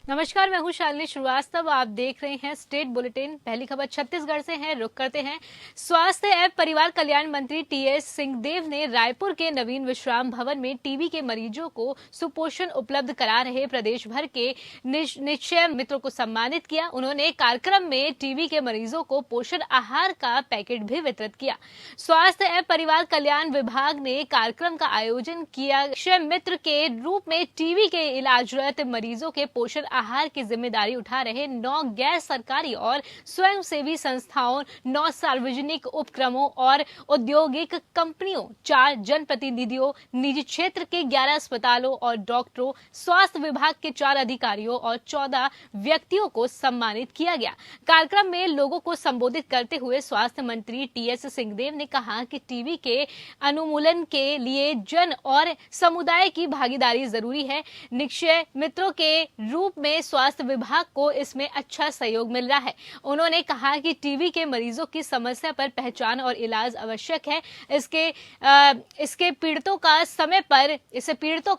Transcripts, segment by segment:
नमस्कार, मैं हूं शालिनी श्रीवास्तव। आप देख रहे हैं स्टेट बुलेटिन। पहली खबर छत्तीसगढ़ से है, रुक करते हैं। स्वास्थ्य एवं परिवार कल्याण मंत्री टीएस सिंहदेव ने रायपुर के नवीन विश्राम भवन में टीबी के मरीजों को सुपोषण उपलब्ध करा रहे प्रदेश भर के निश्चय मित्रों को सम्मानित किया। उन्होंने कार्यक्रम में टीबी के मरीजों को पोषण आहार का पैकेट भी वितरित किया। स्वास्थ्य एवं परिवार कल्याण विभाग ने कार्यक्रम का आयोजन किया। निश्चय मित्र के रूप में टीबी के इलाजरत मरीजों के पोषण आहार की जिम्मेदारी उठा रहे 9 गैर सरकारी और स्वयंसेवी संस्थाओं, 9 सार्वजनिक उपक्रमों और औद्योगिक कंपनियों, 4 जनप्रतिनिधियों, निजी क्षेत्र के 11 अस्पतालों और डॉक्टरों, स्वास्थ्य विभाग के 4 अधिकारियों और 14 व्यक्तियों को सम्मानित किया गया। कार्यक्रम में लोगों को संबोधित करते हुए स्वास्थ्य मंत्री टीएस सिंहदेव ने कहा कि टीबी के उन्मूलन के लिए जन और समुदाय की भागीदारी जरूरी है। निश्चय मित्रों के रूप में स्वास्थ्य विभाग को इसमें अच्छा सहयोग मिल रहा है। उन्होंने कहा कि टीबी के मरीजों की समस्या पर पहचान और इलाज आवश्यक है। इसके पीड़ितों का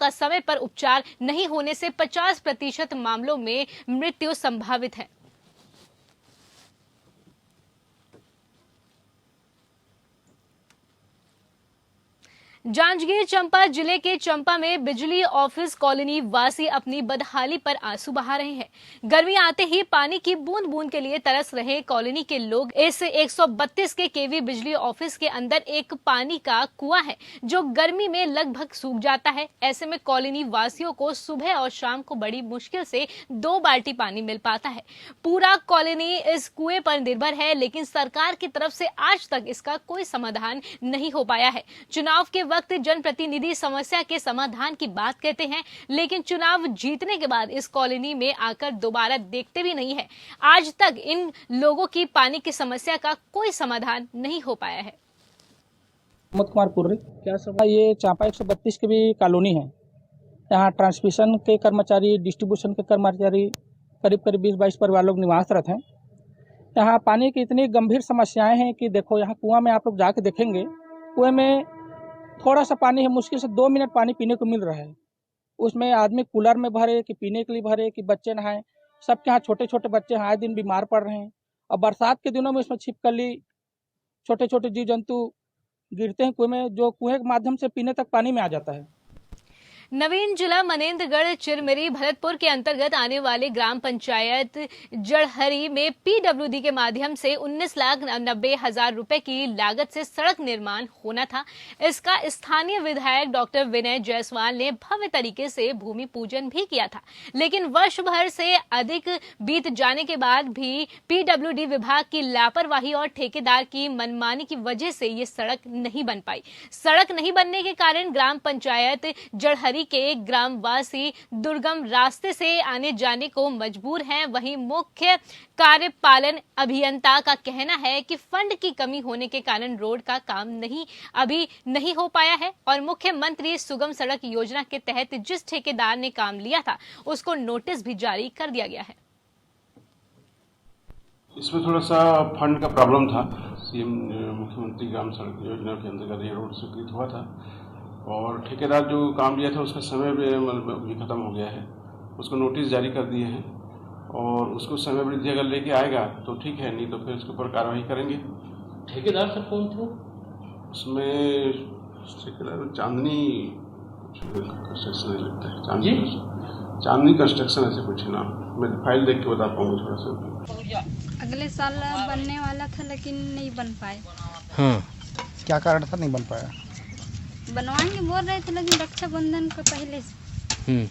समय पर उपचार नहीं होने से 50% मामलों में मृत्यु संभावित है। जांजगीर चांपा जिले के चंपा में बिजली ऑफिस कॉलोनी वासी अपनी बदहाली पर आंसू बहा रहे हैं। गर्मी आते ही पानी की बूंद बूंद के लिए तरस रहे कॉलोनी के लोग इस 132 के केवी बिजली ऑफिस के अंदर एक पानी का कुआं है जो गर्मी में लगभग सूख जाता है। ऐसे में कॉलोनी वासियों को सुबह और शाम को बड़ी मुश्किल से 2 बाल्टी पानी मिल पाता है। पूरा कॉलोनी इस कुएं पर निर्भर है, लेकिन सरकार की तरफ से आज तक इसका कोई समाधान नहीं हो पाया है। चुनाव के वक्त जनप्रतिनिधि समस्या के समाधान की बात कहते हैं, लेकिन चुनाव जीतने के बाद इस कॉलोनी में आकर दोबारा देखते भी नहीं है। आज तक इन लोगों की पानी की समस्या का कोई समाधान नहीं हो पाया है। प्रमोद कुमार पुर्री, क्या सब ये चांपा 132 की भी कॉलोनी है। यहाँ ट्रांसमिशन के कर्मचारी, डिस्ट्रीब्यूशन के कर्मचारी, करीब 20-22 परिवार लोग निवासरत हैं। यहाँ पानी की इतनी गंभीर समस्याएं हैं कि देखो, यहाँ कुआं में आप लोग जाके देखेंगे, कुएं में थोड़ा सा पानी है, मुश्किल से 2 मिनट पानी पीने को मिल रहा है। उसमें आदमी कूलर में भरे कि पीने के लिए भरे कि बच्चे नहाएं। सबके यहाँ छोटे छोटे बच्चे आए दिन बीमार पड़ रहे हैं। और बरसात के दिनों में इसमें छिपकली, छोटे छोटे जीव जंतु गिरते हैं कुएं में, जो कुएं के माध्यम से पीने तक पानी में आ जाता है। नवीन जिला मनेन्द्रगढ़ चिरमिरी भरतपुर के अंतर्गत आने वाले ग्राम पंचायत जड़हरी में पीडब्ल्यूडी के माध्यम से 19,90,000 रुपए की लागत से सड़क निर्माण होना था। इसका स्थानीय विधायक डॉक्टर विनय जायसवाल ने भव्य तरीके से भूमि पूजन भी किया था, लेकिन वर्ष भर से अधिक बीत जाने के बाद भी पीडब्ल्यूडी विभाग की लापरवाही और ठेकेदार की मनमानी की वजह से ये सड़क नहीं बन पाई। सड़क नहीं बनने के कारण ग्राम पंचायत जड़हरी के ग्रामवासी दुर्गम रास्ते से आने जाने को मजबूर हैं। वहीं मुख्य कार्यपालन अभियंता का कहना है कि फंड की कमी होने के कारण रोड का काम अभी नहीं हो पाया है और मुख्यमंत्री सुगम सड़क योजना के तहत जिस ठेकेदार ने काम लिया था उसको नोटिस भी जारी कर दिया गया है। इसमें थोड़ा सा फंड का प्रॉब्लम था। सीएम मुख्यमंत्री ग्राम सड़क योजना के अंतर्गत ये रोड स्वीकृत हुआ था और ठेकेदार जो काम लिया था उसका समय भी खत्म हो गया है। उसको नोटिस जारी कर दिए हैं और उसको समय वृद्धि अगर लेके आएगा तो ठीक है, नहीं तो फिर उसके ऊपर कार्रवाई करेंगे। ठेकेदार सब कौन थे? उसमें ठेकेदार चांदनी कंस्ट्रक्शन लगता है, चांदनी कंस्ट्रक्शन ऐसे कुछ नाम। मैं फाइल देख के बता पाऊंगा थोड़ा सा। अगले साल बनने वाला था लेकिन नहीं बन पाए। हाँ, क्या कारण था नहीं बन पाया? बनवाएंगे बोल रहे थे, लेकिन रक्षाबंधन को पहले से।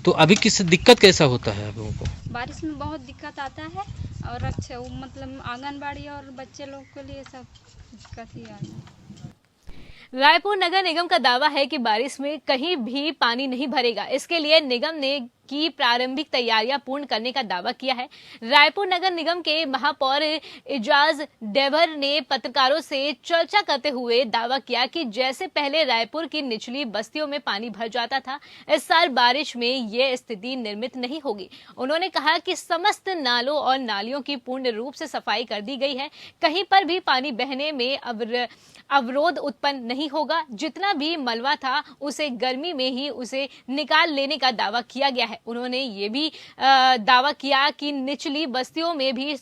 तो अभी किस दिक्कत कैसा होता है आप लोगों को? बारिश में बहुत दिक्कत आता है और मतलब आंगनबाड़ी और बच्चे लोग के लिए सब दिक्कत ही आ रही है। रायपुर नगर निगम का दावा है कि बारिश में कहीं भी पानी नहीं भरेगा। इसके लिए निगम ने की प्रारंभिक तैयारियां पूर्ण करने का दावा किया है। रायपुर नगर निगम के महापौर इजाज डेवर ने पत्रकारों से चर्चा करते हुए दावा किया कि जैसे पहले रायपुर की निचली बस्तियों में पानी भर जाता था, इस साल बारिश में ये स्थिति निर्मित नहीं होगी। उन्होंने कहा कि समस्त नालों और नालियों की पूर्ण रूप से सफाई कर दी गई है। कहीं पर भी पानी बहने में अवरोध उत्पन्न नहीं होगा। जितना भी मलबा था उसे गर्मी में ही उसे निकाल लेने का दावा किया गया है। उन्होंने ये भी दावा किया कि निचली बस्तियों में भी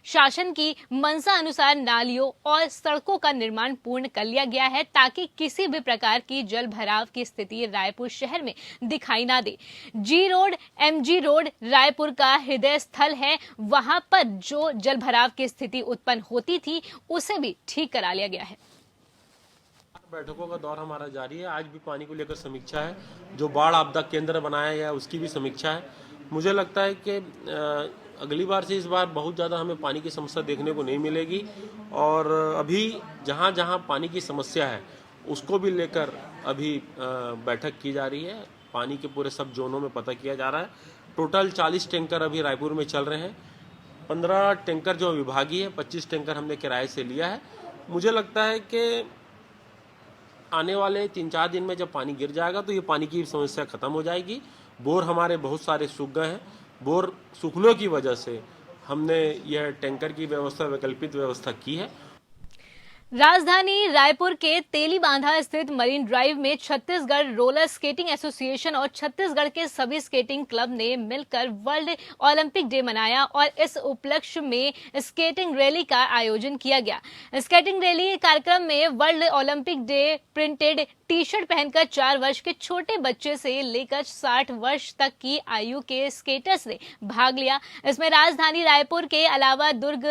शासन की मंशा अनुसार नालियों और सड़कों का निर्माण पूर्ण कर लिया गया है ताकि किसी भी प्रकार की जल भराव की स्थिति रायपुर शहर में दिखाई ना दे। जी रोड, एमजी रोड रायपुर का हृदय स्थल है, वहां पर जो जल भराव की स्थिति उत्पन्न होती थी उसे भी ठीक करा लिया गया है। बैठकों का दौर हमारा जारी है। आज भी पानी को लेकर समीक्षा है। जो बाढ़ आपदा केंद्र बनाया गया है उसकी भी समीक्षा है। मुझे लगता है कि अगली बार से इस बार बहुत ज़्यादा हमें पानी की समस्या देखने को नहीं मिलेगी और अभी जहाँ जहाँ पानी की समस्या है उसको भी लेकर अभी बैठक की जा रही है। पानी के पूरे सब जोनों में पता किया जा रहा है। टोटल 40 टैंकर अभी रायपुर में चल रहे हैं। 15 टैंकर जो विभागीय है, 25 टैंकर हमने किराए से लिया है। मुझे लगता है कि आने वाले 3-4 दिन में जब पानी गिर जाएगा तो ये पानी की समस्या खत्म हो जाएगी। बोर हमारे बहुत सारे सूख गए हैं। बोर सूखने की वजह से हमने यह टैंकर की व्यवस्था, वैकल्पिक व्यवस्था की है। राजधानी रायपुर के तेलीबांधा स्थित मरीन ड्राइव में छत्तीसगढ़ रोलर स्केटिंग एसोसिएशन और छत्तीसगढ़ के सभी स्केटिंग क्लब ने मिलकर वर्ल्ड ओलंपिक डे मनाया और इस उपलक्ष्य में स्केटिंग रैली का आयोजन किया गया। स्केटिंग रैली कार्यक्रम में world Olympic day printed T shirt पहनकर 4 वर्ष के छोटे बच्चे से लेकर 60 वर्ष तक की आयु के स्केटर्स ने भाग लिया। इसमें राजधानी रायपुर के अलावा दुर्ग,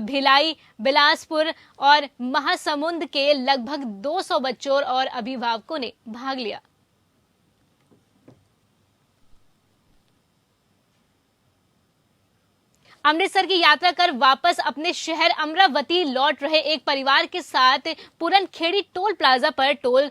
भिलाई, बिलासपुर और महासमुंद के लगभग 200 बच्चों और अभिभावकों ने भाग लिया। अमृतसर की यात्रा कर वापस अपने शहर अमरावती लौट रहे एक परिवार के साथ पुरनखेड़ी टोल प्लाजा पर टोल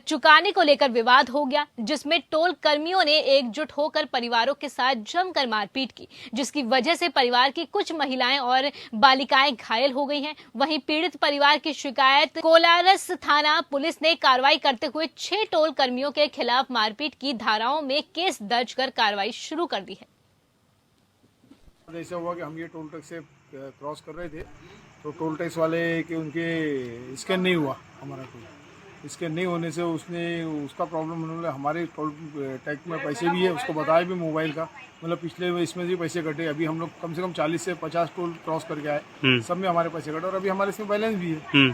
चुकाने को लेकर विवाद हो गया, जिसमें टोल कर्मियों ने एकजुट होकर परिवारों के साथ जमकर मारपीट की, जिसकी वजह से परिवार की कुछ महिलाएं और बालिकाएं घायल हो गई हैं। वहीं पीड़ित परिवार की शिकायत कोलारस थाना पुलिस ने कार्रवाई करते हुए 6 टोल कर्मियों के खिलाफ मारपीट की धाराओं में केस दर्ज कर कार्रवाई शुरू कर दी है। ऐसा हुआ कि हम ये टोल टैक्स से क्रॉस कर रहे थे तो टोल टैक्स वाले के उनके स्कैन नहीं हुआ, हमारा कोई स्कैन नहीं होने से उसका प्रॉब्लम उन्होंने हमारे टोल टैक्स में पैसे भी है उसको बताया भी मोबाइल का, मतलब पिछले इसमें भी पैसे कटे। अभी हम लोग कम से कम 40 से 50 टोल क्रॉस करके आए, सब में हमारे पैसे कटे और अभी हमारे इसमें बैलेंस भी है।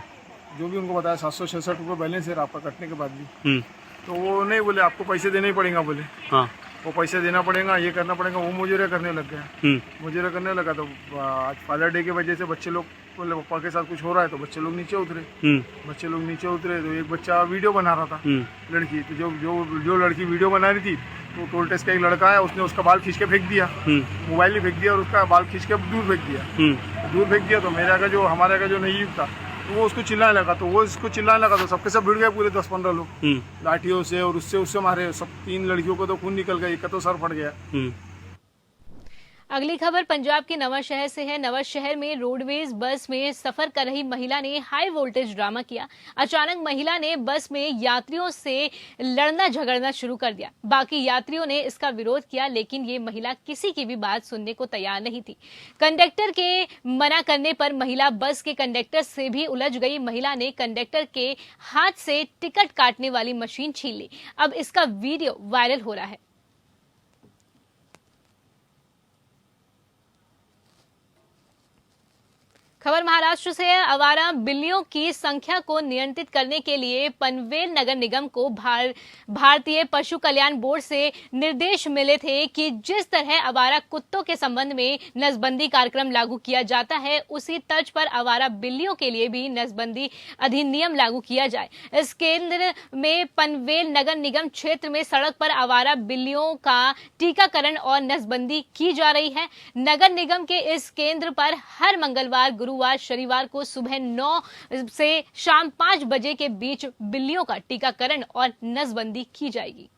जो भी उनको बताया 766 रुपये बैलेंस है आपका कटने के बाद भी, तो वो नहीं बोले आपको पैसे देने ही पड़ेगा, बोले हाँ वो पैसे देना पड़ेगा, ये करना पड़ेगा। वो मुजरे करने लग गया, मुजरे करने लगा। तो आज फादर डे की वजह से बच्चे लोग बोले पापा के साथ कुछ हो रहा है, तो बच्चे लोग नीचे उतरे। तो एक बच्चा वीडियो बना रहा था, लड़की, तो जो लड़की वीडियो बना रही थी तो टोल टैक्स का एक लड़का है, उसने उसका बाल खींच के फेंक दिया, मोबाइल ही फेंक दिया और उसका बाल खींच के दूर फेंक दिया। तो हमारे का जो नहीं था तो वो उसको चिल्लाने लगा, तो सबके सब भिड़ गए, पूरे 10-15 लोग लाठियों से और उससे मारे। सब 3 लड़कियों को तो खून निकल गया, एक का तो सर फट गया। अगली खबर पंजाब के नवा शहर से है। नवा शहर में रोडवेज बस में सफर कर रही महिला ने हाई वोल्टेज ड्रामा किया। अचानक महिला ने बस में यात्रियों से लड़ना झगड़ना शुरू कर दिया। बाकी यात्रियों ने इसका विरोध किया, लेकिन ये महिला किसी की भी बात सुनने को तैयार नहीं थी। कंडक्टर के मना करने पर महिला बस के कंडक्टर से भी उलझ गई। महिला ने कंडक्टर के हाथ से टिकट काटने वाली मशीन छीन ली। अब इसका वीडियो वायरल हो रहा है। खबर महाराष्ट्र से। आवारा बिल्लियों की संख्या को नियंत्रित करने के लिए पनवेल नगर निगम को भारतीय पशु कल्याण बोर्ड से निर्देश मिले थे कि जिस तरह आवारा कुत्तों के संबंध में नसबंदी कार्यक्रम लागू किया जाता है, उसी तर्ज पर आवारा बिल्लियों के लिए भी नसबंदी अधिनियम लागू किया जाए। इस केंद्र में पनवेल नगर निगम क्षेत्र में सड़क पर आवारा बिल्लियों का टीकाकरण और नसबंदी की जा रही है। नगर निगम के इस केंद्र पर हर मंगलवार, गुरुवार, शनिवार को सुबह 9 से शाम 5 बजे के बीच बिल्लियों का टीकाकरण और नसबंदी की जाएगी।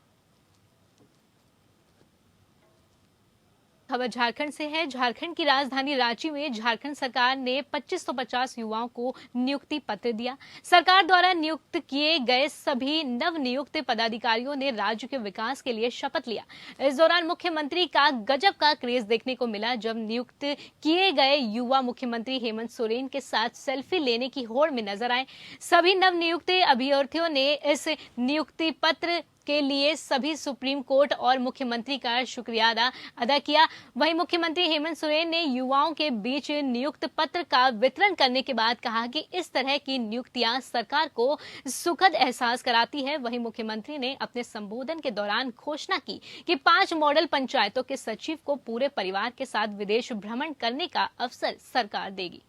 खबर झारखंड से है। झारखंड की राजधानी रांची में झारखंड सरकार ने 2550 युवाओं को नियुक्ति पत्र दिया। सरकार द्वारा नियुक्त किए गए सभी नवनियुक्त पदाधिकारियों ने राज्य के विकास के लिए शपथ लिया। इस दौरान मुख्यमंत्री का गजब का क्रेज देखने को मिला, जब नियुक्त किए गए युवा मुख्यमंत्री हेमंत सोरेन के साथ सेल्फी लेने की होड़ में नजर आए। सभी नवनियुक्त अभ्यर्थियों ने इस नियुक्ति पत्र के लिए सभी सुप्रीम कोर्ट और मुख्यमंत्री का शुक्रिया अदा किया। वहीं मुख्यमंत्री हेमंत सोरेन ने युवाओं के बीच नियुक्त पत्र का वितरण करने के बाद कहा कि इस तरह की नियुक्तियां सरकार को सुखद एहसास कराती है। वहीं मुख्यमंत्री ने अपने संबोधन के दौरान घोषणा की कि 5 मॉडल पंचायतों के सचिव को पूरे परिवार के साथ विदेश भ्रमण करने का अवसर सरकार देगी।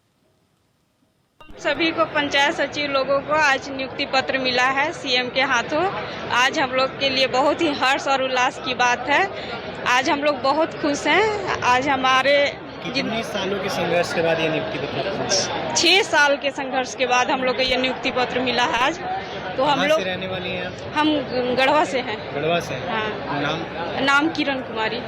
सभी को पंचायत सचिव लोगों को आज नियुक्ति पत्र मिला है सीएम के हाथों। आज हम लोग के लिए बहुत ही हर्ष और उल्लास की बात है। आज हम लोग बहुत खुश हैं। आज हमारे कितने सालों के संघर्ष के बाद ये नियुक्ति पत्र 6 साल के संघर्ष के बाद हम लोग को ये नियुक्ति पत्र मिला है आज। तो हम लोग रहने वाली हैं? हम गढ़वा से हैं। गढ़वा से? हाँ। नाम किरण कुमारी।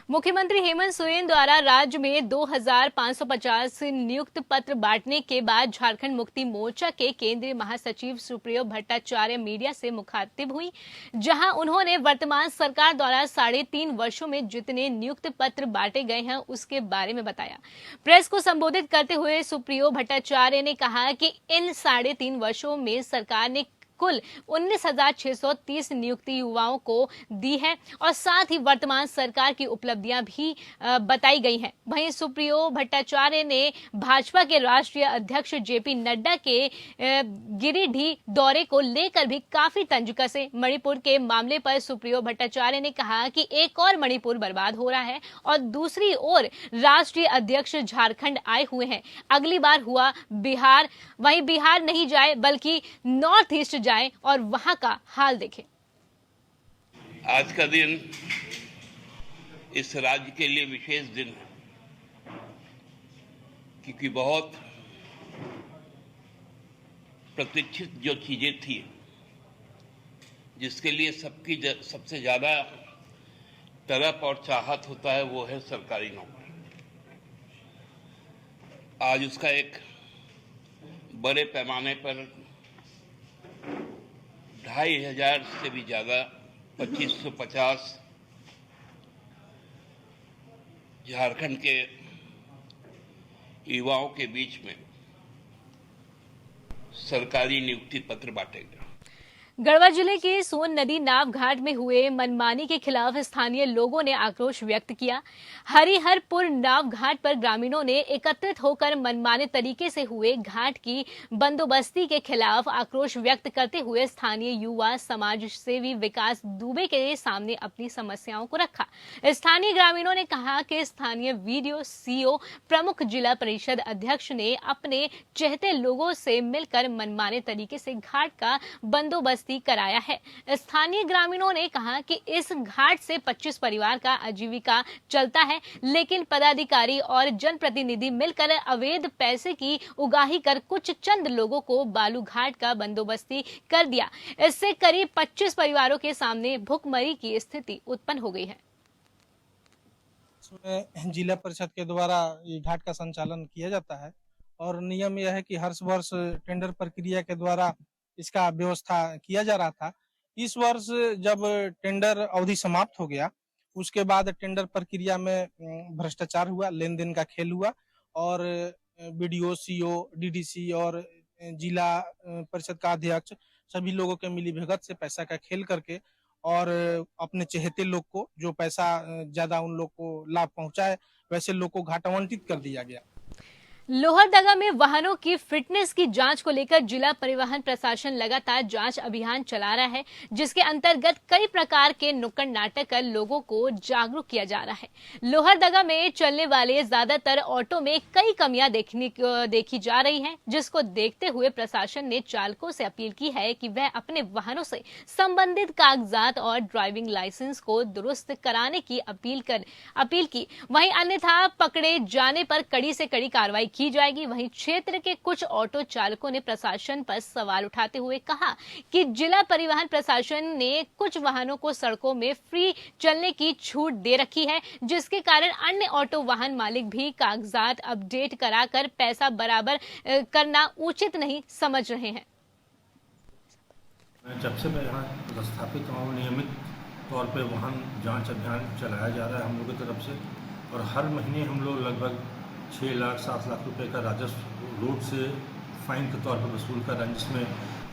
मुख्यमंत्री हेमंत सोरेन द्वारा राज्य में 2550 नियुक्त पत्र बांटने के बाद झारखंड मुक्ति मोर्चा के केंद्रीय महासचिव सुप्रियो भट्टाचार्य मीडिया से मुखातिब हुई, जहां उन्होंने वर्तमान सरकार द्वारा 3.5 वर्षों में जितने नियुक्त पत्र बांटे गए हैं उसके बारे में बताया। प्रेस को संबोधित करते हुए सुप्रियो भट्टाचार्य ने कहा कि इन 3.5 वर्षों में सरकार ने कुल 19,630 नियुक्ति युवाओं को दी है और साथ ही वर्तमान सरकार की उपलब्धियां भी बताई गई हैं। वहीं सुप्रियो भट्टाचार्य ने भाजपा के राष्ट्रीय अध्यक्ष जेपी नड्डा के गिरिडीह दौरे को लेकर भी काफी तंज कसे। मणिपुर के मामले पर सुप्रियो भट्टाचार्य ने कहा कि एक और मणिपुर बर्बाद हो रहा है और दूसरी ओर राष्ट्रीय अध्यक्ष झारखंड आए हुए हैं। अगली बार हुआ बिहार, वहीं बिहार नहीं जाए बल्कि नॉर्थ ईस्ट जाए और वहां का हाल देखें। आज का दिन इस राज्य के लिए विशेष दिन है, क्योंकि बहुत प्रतीक्षित जो चीजें थी, जिसके लिए सबसे ज्यादा तड़प और चाहत होता है, वो है सरकारी नौकरी। आज उसका एक बड़े पैमाने पर 2,500 से भी ज्यादा 2,550 झारखंड के युवाओं के बीच में सरकारी नियुक्ति पत्र बांटे गए। गढ़वा जिले के सोन नदी नाव घाट में हुए मनमानी के खिलाफ स्थानीय लोगों ने आक्रोश व्यक्त किया। हरिहरपुर नाव घाट पर ग्रामीणों ने एकत्रित होकर मनमाने तरीके से हुए घाट की बंदोबस्ती के खिलाफ आक्रोश व्यक्त करते हुए स्थानीय युवा समाज सेवी विकास दुबे के सामने अपनी समस्याओं को रखा। स्थानीय ग्रामीणों ने कहा कि स्थानीय वीडियो सीओ प्रमुख जिला परिषद अध्यक्ष ने अपने चहेते लोगों से मिलकर मनमाने तरीके से घाट का बंदोबस्त कराया है। स्थानीय ग्रामीणों ने कहा कि इस घाट से 25 परिवार का आजीविका चलता है, लेकिन पदाधिकारी और जनप्रतिनिधि मिलकर अवैध पैसे की उगाही कर कुछ चंद लोगों को बालू घाट का बंदोबस्ती कर दिया। इससे करीब 25 परिवारों के सामने भुखमरी की स्थिति उत्पन्न हो गई है। इसमें जिला परिषद के द्वारा ये घाट का संचालन किया जाता है और नियम यह है कि हर वर्ष टेंडर प्रक्रिया के द्वारा इसका व्यवस्था किया जा रहा था। इस वर्ष जब टेंडर अवधि समाप्त हो गया, उसके बाद टेंडर प्रक्रिया में भ्रष्टाचार हुआ, लेन देन का खेल हुआ और बीडीओ, सीओ, डीडीसी और जिला परिषद का अध्यक्ष सभी लोगों के मिली भगत से पैसा का खेल करके और अपने चहेते लोग को, जो पैसा ज्यादा उन लोग को लाभ पहुंचाए, वैसे लोग को घाट आवंटित कर दिया गया। लोहरदगा में वाहनों की फिटनेस की जांच को लेकर जिला परिवहन प्रशासन लगातार जांच अभियान चला रहा है, जिसके अंतर्गत कई प्रकार के नुक्कड़ नाटक कर लोगों को जागरूक किया जा रहा है। लोहरदगा में चलने वाले ज्यादातर ऑटो में कई कमियां देखी जा रही हैं, जिसको देखते हुए प्रशासन ने चालकों से अपील की है कि वह अपने वाहनों से संबंधित कागजात और ड्राइविंग लाइसेंस को दुरुस्त कराने की अपील की। वहीं अन्यथा पकड़े जाने पर कड़ी से कड़ी कार्रवाई की जाएगी। वहीं क्षेत्र के कुछ ऑटो चालकों ने प्रशासन पर सवाल उठाते हुए कहा कि जिला परिवहन प्रशासन ने कुछ वाहनों को सड़कों में फ्री चलने की छूट दे रखी है, जिसके कारण अन्य ऑटो वाहन मालिक भी कागजात अपडेट कराकर पैसा बराबर करना उचित नहीं समझ रहे हैं। जब से मैं यहाँ स्थापित हूँ, नियमित तौर पर वाहन जांच अभियान चलाया जा रहा है हम लोगों की तरफ से और हर महीने हम लोग लगभग 6 लाख 7 लाख रुपए का राजस्व रोड से फाइन के तौर पर वसूल कर रहे हैं, जिसमें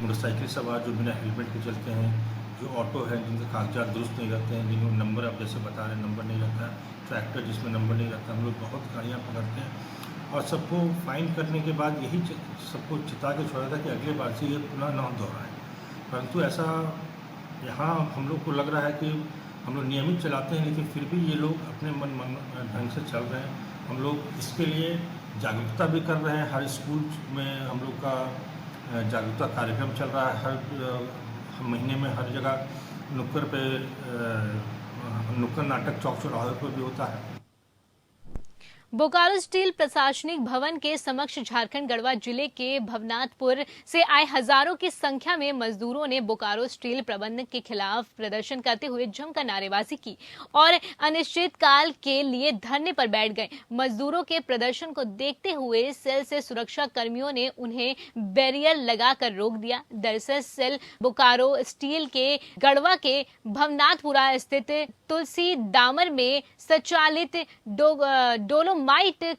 मोटरसाइकिल सवार जो बिना हेलमेट के चलते हैं, जो ऑटो है जिनके कागजात दुरुस्त नहीं रहते हैं, जिनमें नंबर आप जैसे बता रहे हैं नंबर नहीं रहता है, ट्रैक्टर जिसमें नंबर नहीं रहता, हम लोग बहुत गाड़ियाँ पकड़ते हैं और सबको फाइन करने के बाद यही सबको चिता के छोड़ा था कि अगले बार से ये पुनः न दोहराए। परंतु ऐसा यहाँ हम लोग को लग रहा है कि हम लोग नियमित चलाते हैं, लेकिन फिर भी ये लोग अपने मन ढंग से चल रहे हैं। हम लोग इसके लिए जागरूकता भी कर रहे हैं, हर स्कूल में हम लोग का जागरूकता कार्यक्रम चल रहा है, हर महीने में हर जगह नुक्कड़ नाटक चौक चौराहे पर भी होता है। बोकारो स्टील प्रशासनिक भवन के समक्ष झारखंड गढ़वा जिले के भवनाथपुर से आए हजारों की संख्या में मजदूरों ने बोकारो स्टील प्रबंधन के खिलाफ प्रदर्शन करते हुए जमकर नारेबाजी की और अनिश्चितकाल के लिए धरने पर बैठ गए। मजदूरों के प्रदर्शन को देखते हुए सेल से सुरक्षा कर्मियों ने उन्हें बैरियर लगाकर रोक दिया। दरअसल सेल बोकारो स्टील के गढ़वा के भवनाथपुरा स्थित तुलसी दामर में संचालित डोलोमाइट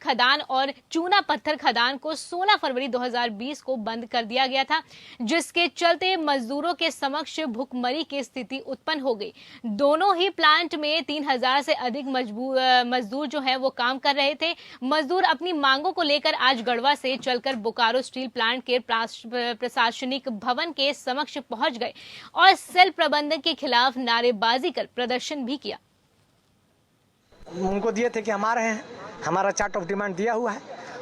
खदान और चूना पत्थर खदान को 16 फरवरी 2020 को बंद कर दिया गया था, जिसके चलते मजदूरों के समक्ष भूखमरी की स्थिति उत्पन्न हो गई। दोनों ही प्लांट में 3000 से अधिक मजदूर जो है वो काम कर रहे थे। मजदूर अपनी मांगों को लेकर आज गढ़वा से चलकर बोकारो स्टील प्लांट के प्रशासनिक भवन के समक्ष पहुंच गए और सेल प्रबंधन के खिलाफ नारेबाजी कर प्रदर्शन भी किया। उनको दिए थे कि हमारा चार्ट ऑफ डिमांड दिया हुआ है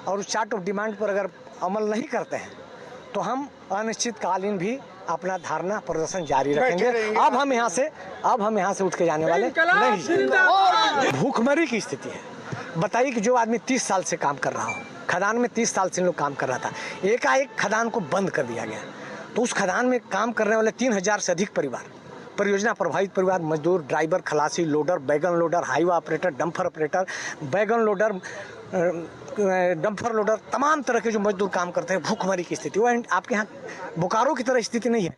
और उस चार्ट ऑफ डिमांड पर अगर अमल नहीं करते हैं तो हम अनिश्चितकालीन भी अपना धरना प्रदर्शन जारी रखेंगे। अब हम यहाँ से उठ के जाने वाले नहीं। भूखमरी की स्थिति है। बताइए कि जो आदमी 30 साल से काम कर रहा हो, खदान में 30 साल से लोग काम कर रहा था, एकाएक खदान को बंद कर दिया गया, तो उस खदान में काम करने वाले 3000 से अधिक परिवार, परियोजना प्रभावित परिवार, मजदूर, ड्राइवर, खलासी, लोडर, बैगन loader, highway operator, dumper operator, बैगन लोडर, डंपर लोडर, तमाम तरह के जो मजदूर काम करते हैं, भूखमरी की स्थिति। वो आपके यहाँ बोकारो की तरह स्थिति नहीं है।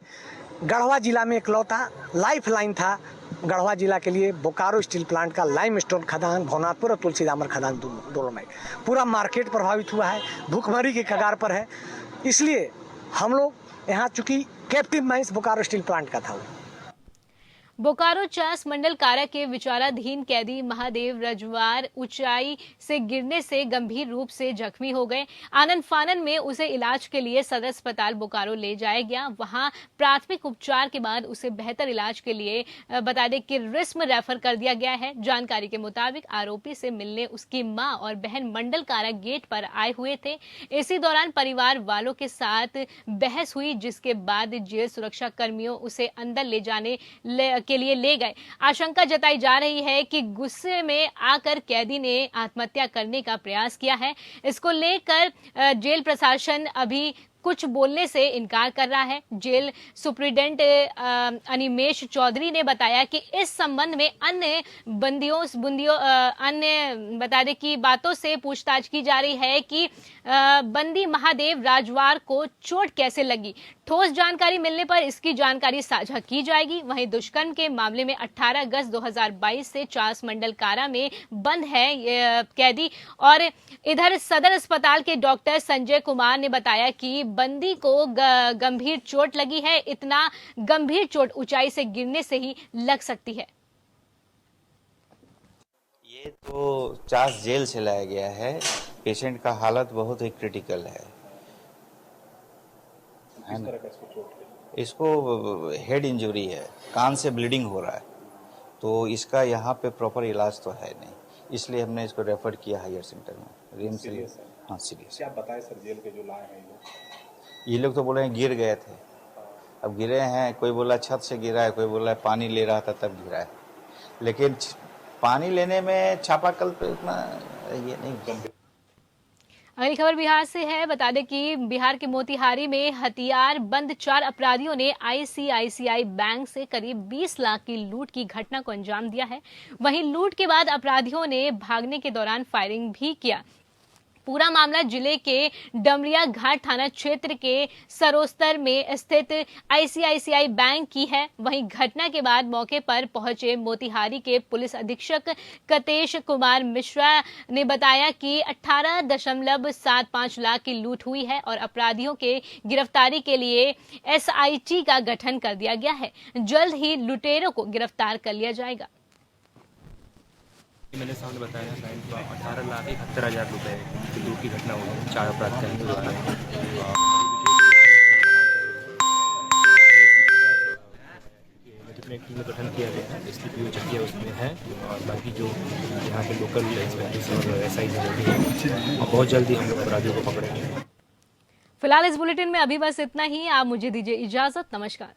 गढ़वा जिला में इकलौता लाइफ लाइन था गढ़वा जिला के लिए बोकारो स्टील प्लांट का लाइम स्टोन खदान, भवनाथपुर और तुलसी दामर खदान डोलोमाइट। पूरा मार्केट प्रभावित हुआ है, भूखमरी के कगार पर है। इसलिए हम लोग यहाँ चूंकि captive mines Bokaro steel plant का था। बोकारो चास मंडल कारा के विचाराधीन कैदी महादेव रजवार ऊंचाई से गिरने से गंभीर रूप से जख्मी हो गए। आनन फानन में उसे इलाज के लिए सदर अस्पताल बोकारो ले जाया गया। वहां प्राथमिक उपचार के बाद उसे बेहतर इलाज के लिए बता दें कि रिस्म रेफर कर दिया गया है। जानकारी के मुताबिक आरोपी से मिलने उसकी मां और बहन मंडल कारा गेट पर आए हुए थे। इसी दौरान परिवार वालों के साथ बहस हुई, जिसके बाद जेल सुरक्षा कर्मियों उसे अंदर ले जाने के लिए ले गए। आशंका जताई जा रही है कि गुस्से में आकर कैदी ने आत्महत्या करने का प्रयास किया है। इसको लेकर जेल प्रशासन अभी कुछ बोलने से इनकार कर रहा है। जेल सुप्रिटेंडेंट अनिमेश चौधरी ने बताया कि इस संबंध में अन्य बता दें कि बातों से पूछताछ की जा रही है कि बंदी महादेव राजवार को चोट कैसे लगी। ठोस जानकारी मिलने पर इसकी जानकारी साझा की जाएगी। वहीं दुष्कर्म के मामले में 18 अगस्त 2022 से चास मंडल कारा में बंद है कैदी। और इधर सदर अस्पताल के डॉक्टर संजय कुमार ने बताया कि बंदी को गंभीर चोट लगी है। इतना गंभीर चोट ऊंचाई से गिरने से ही लग सकती है। ये तो चास जेल से लाया गया है। पेशेंट का हालत बहुत ही क्रिटिकल है। किस तरह का इसको चोट है? इसको हेड इंजरी है, कान से ब्लीडिंग हो रहा है, तो इसका यहाँ पे प्रॉपर इलाज तो है नहीं, इसलिए हमने इसको रेफर किया हायर सेंटर में। रिम्स सीरियस है? हाँ सीरियस। क्या बताए सर जेल के जो लाए हैं ये लोग तो बोले हैं गिर गए थे। अब गिरे हैं, कोई बोला छत से गिरा है, कोई बोला पानी ले रहा था तब गिरा है, लेकिन पानी लेने में चापाकल पे इतना ये नहीं। अगली खबर बिहार से है। बता दें कि बिहार के मोतिहारी में हथियार बंद 4 अपराधियों ने ICICI बैंक से करीब 20 लाख की लूट की घटना को अंजाम दिया है। वहीं लूट के बाद अपराधियों ने भागने के दौरान फायरिंग भी किया। पूरा मामला जिले के डमरिया घाट थाना क्षेत्र के सरोस्तर में स्थित आईसीआईसीआई बैंक की है। वहीं घटना के बाद मौके पर पहुंचे मोतिहारी के पुलिस अधीक्षक कतेश कुमार मिश्रा ने बताया कि 18.75 लाख की लूट हुई है और अपराधियों के गिरफ्तारी के लिए एसआईटी का गठन कर दिया गया है। जल्द ही लुटेरों को गिरफ्तार कर लिया जाएगा। मैंने सामने बताया बैंक का 18,71,000 रुपए की लूट की घटना हुई है 4 अपराधियों द्वारा। जितने टीम गठन किया गया है एसडीपीओ चकिया उसमें है और बाकी जो यहाँ के लोकल इंस्पेक्टर्स और एसआई हैं और बहुत जल्दी हम लोग अपराधियों को पकड़ेंगे। फिलहाल इस बुलेटिन में अभी बस इतना ही। आप मुझे दीजिए इजाजत। नमस्कार।